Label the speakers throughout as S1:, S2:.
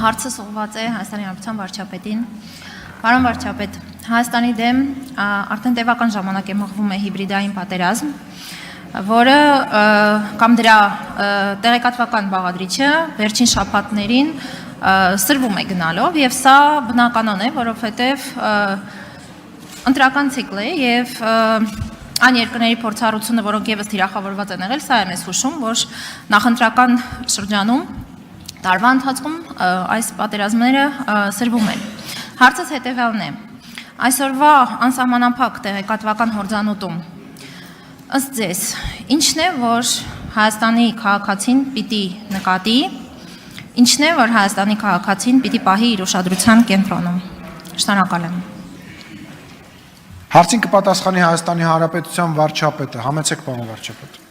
S1: Հարցը ուղղված է Հայաստանի Հանրապետության վարչապետին։ Պարոն վարչապետ, Հայաստանի դեմ արդեն տևական ժամանակ է մղվում է հիբրիդային պատերազմ, որը կամ դրա տեղեկատվական բաղադրիչը վերջին շաբաթներին սրվում է գնալով, եւ սա բնականon է, որովհետեւ ընտրական ցիկլ է եւ այն երկրների փորձառությունը, որոնք եւս թիրախավորված են եղել, սա է մեզ հուշում, որ նախընտրական շրջանում տարվա ընթացքում այս պատերազմները սրվում են։ Հարցս հետեւյալն է. այսօրվա անսահմանափակ տեղեկատվական հորձանուտում ըստ ձեզ ինչն է, որ Հայաստանի քաղաքացին պիտի նկատի, ինչն է, որ Հայաստանի քաղաքացին պիտի պահի իր ուշադրության կենտրոնում։ Շնորհակալ եմ։
S2: Հարցին կպատասխանի Հայաստանի Հանրապետության վարչապետը, համեցեք պարոն վարչապետ։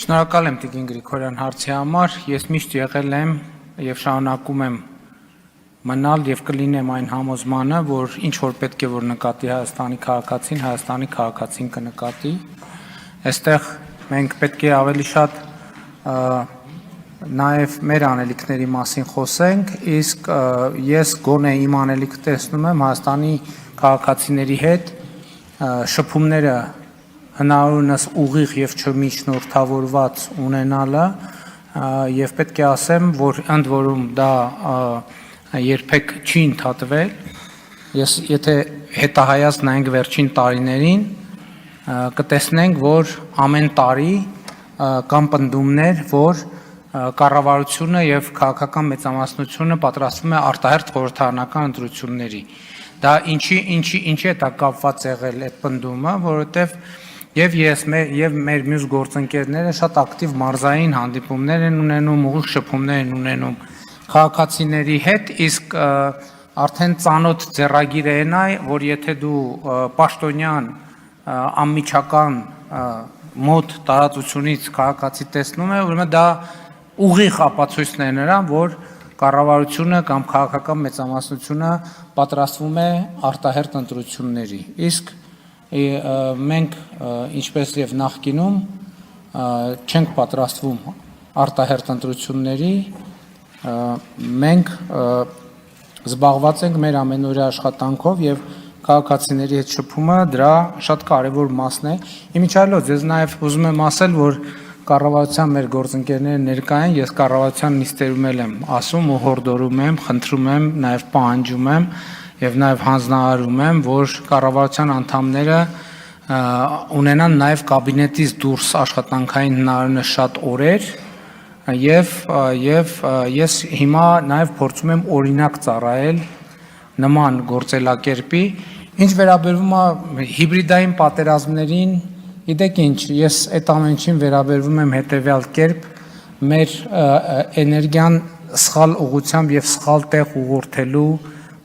S3: Շնորհակալ եմ Տիկին Գրիգորյան հարցի համար, ես միշտ եղել եմ եւ շարունակում եմ մնալ եւ կլինեմ այն համոզմանը, որ ինչ որ պետք է որ նկատի Հայաստանի քաղաքացին կնկատի։ Այստեղ մենք պետք է ավելի շատ նաև մեր անելիքների մասին խոսենք, իսկ ես գոնե իմ անելիքը տեսնում եմ Հայաստանի քաղաքացիների հետ շփումները հնարավորինս ուղիղ եւ չմիջնորդավորված ունենալը եւ պետք է ասեմ, որ ընդ որում դա երբեք չի ընդհատվել։ Ես եթե հետահայաց նայենք վերջին տարիներին, կտեսնենք, որ ամեն տարի կան պնդումներ, որ կառավարությունը եւ քաղաքական մեծամասնությունը պատրաստվում է արտահերթ խորհրդարանական ընտրությունների։ Դա ինչի է դա կապված եղել այդ պնդումը, որովհետեւ եւ ես եւ մեր մյուս գործընկերները շատ ակտիվ մարզային հանդիպումներ են ունենում, ուղիղ շփումներ են ունենում քաղաքացիների հետ, իսկ արդեն ծանոթ ձեռագիր է նա, որ եթե դու պաշտոնյան անմիջական մոտ տարածությունից քաղաքացի տեսնում է, ուրեմն դա ուղիղ ապացույցն է նրան, որ կառավարությունը կամ քաղաքական մեծամասնությունը պատրաստվում է արտահերթ ընտրությունների։ Իսկ մենք ինչպես եւ նախկինում չենք պատրաստվում արտահերթ ընտրությունների, մենք զբաղված ենք մեր ամենօրյա աշխատանքով եւ քաղաքացիների հետ շփումը դրա շատ կարեւոր մասն է։ Իմիջիայլոց ես նաեւ ուզում եմ ասել, որ կառավարության մեր գործընկերները ներկա են, ես կառավարության նիստերում եմ ասում ու հորդորում եմ, խնդրում եմ, նաեւ պահանջում եմ եւ նաեւ հանձնարարում եմ, որ կառավարության անդամները ունենան նաեւ կաբինետից դուրս աշխատանքային հնարավորինս շատ օրեր եւ ես հիմա նաեւ փորձում եմ օրինակ ծառայել նման գործելակերպի, ինչ վերաբերվում է հիբրիդային պատերազմներին, գիտեք ինչ, ես այդ ամենին վերաբերվում եմ հետեւյալ կերպ, մեր էներգիան սխալ ուղղությամբ եւ սխալ տեղ ուղղորդելու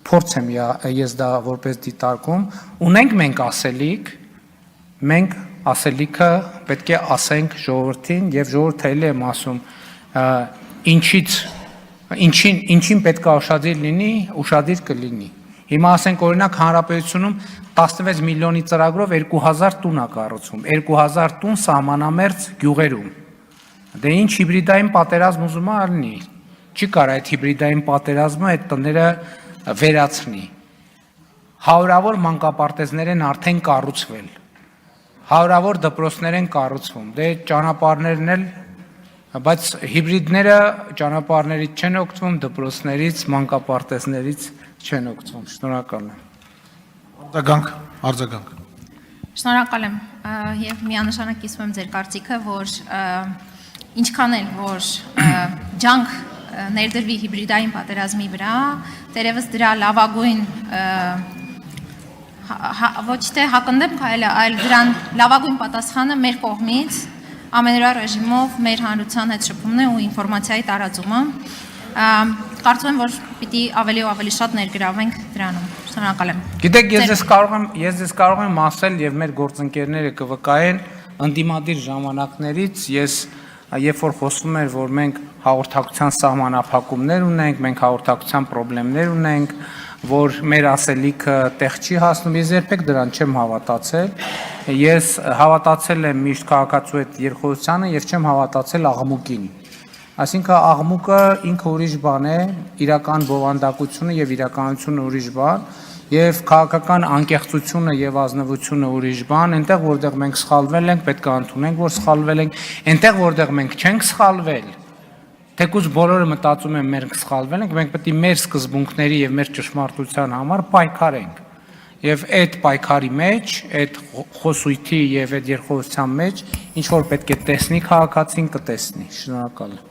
S3: փորձ եմ ես դա որպես դիտարկում, ունենք մենք ասելիք, մենք ասելիքը պետք է ասենք ժողովրդին եւ ժողովուրդը էլ եմ ասում, ինչին պետք է ուշադիր լինի, ուշադիր կլինի։ Հիմա ասենք օրինակ հանրապետությունում 16 միլիոնի ծրագրով 2000 տուն է կառուցվում, 2000 տուն սահմանամերձ գյուղերում։ Դե ինչ հիբրիդային պատերազմ ուզում է լինի։ Չի կարա այդ հիբրիդային պատերազմը այդ տները վերացնի։ Հարյուրավոր մանկապարտեզներ են արդեն կառուցվել։ Հարյուրավոր դպրոցներ են կառուցվում։ Դե ճանապարհներն էլ, բայց հիբրիդները ճանապարհներից չեն օգտվում, դպրոցներից, մանկապարտեզներից չեն օգտվում։ Շնորհակալ եմ։
S2: Արձագանք։
S1: Շնորհակալ եմ եւ միանշանակ կիսում եմ ձեր կարծիքը, որ ինչքան էլ որ ջանք ներդրվի հիբրիդային պատերազմի վրա, դերևս դրա լավագույն ոչ թե հակընդդեմ քայլը, այլ դրան լավագույն պատասխանը մեր կողմից ամենօրյա ռեժիմով մեր հանրության հետ շփումն է ու ինֆորմացիայի տարածումը։ Կարծում եմ, որ պիտի ավելի ու ավելի շատ ներգրավենք դրանում։ Շնորհակալ եմ։
S3: Գիտեք, ես կարող եմ ասել եւ մեր գործընկերները կվկայեն ընդդիմադիր ժամանակներից ես երբ որ խոսվում էր, որ մենք հաղորդակցության սահմանափակումներ ունենք, մենք հաղորդակցության խնդիրներ ունենք, որ մեր ասելիքը տեղ չի հասնում, ես երբեք դրան չեմ հավատացել։ Ես հավատացել եմ միշտ քաղաքացու այդ երկխոսությանը եւ չեմ հավատացել աղմուկին։ Այսինքն աղմուկը ինքը ուրիշ բան է, իրական բովանդակությունը եւ իրականությունը ուրիշ բան, եւ քաղաքական անկեղծությունը եւ ազնվությունը ուրիշ բան, այնտեղ որտեղ մենք սխալվել ենք, պետք է ընդունենք, որ սխալվել ենք, այնտեղ որտեղ մենք չենք սխալվել, թեկուզ բոլորը մտածում են մենք սխալվել ենք, մենք պետք է մեր սկզբունքների եւ մեր ճշմարտության համար պայքարենք։ Եվ այդ պայքարի մեջ, այդ խոսույթի եւ այդ երկխոսության մեջ ինչ որ պետք է տեսնի քաղաքացին կտեսնի։ Շնորհակալ եմ։